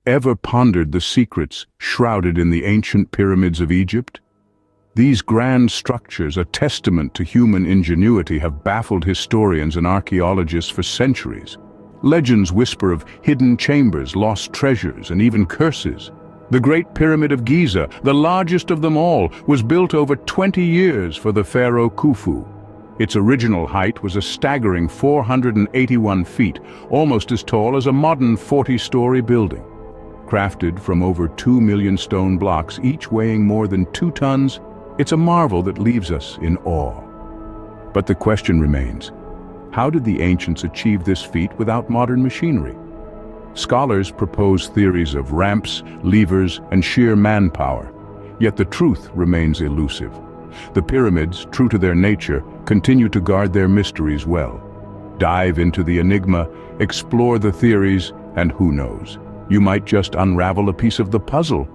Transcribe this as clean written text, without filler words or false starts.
ever pondered the secrets shrouded in the ancient pyramids of Egypt? These grand structures, a testament to human ingenuity, have baffled historians and archaeologists for centuries. Legends whisper of hidden chambers, lost treasures, and even curses. The Great Pyramid of Giza, the largest of them all, was built over 20 years for the pharaoh Khufu. Its original height was a staggering 481 feet, almost as tall as a modern 40-story building. Crafted from over 2 million stone blocks, each weighing more than 2 tons, it's a marvel that leaves us in awe. But the question remains, how did the ancients achieve this feat without modern machinery? Scholars propose theories of ramps, levers, and sheer manpower, yet the truth remains elusive. The pyramids, true to their nature, continue to guard their mysteries well. Dive into the enigma, explore the theories, and who knows, you might just unravel a piece of the puzzle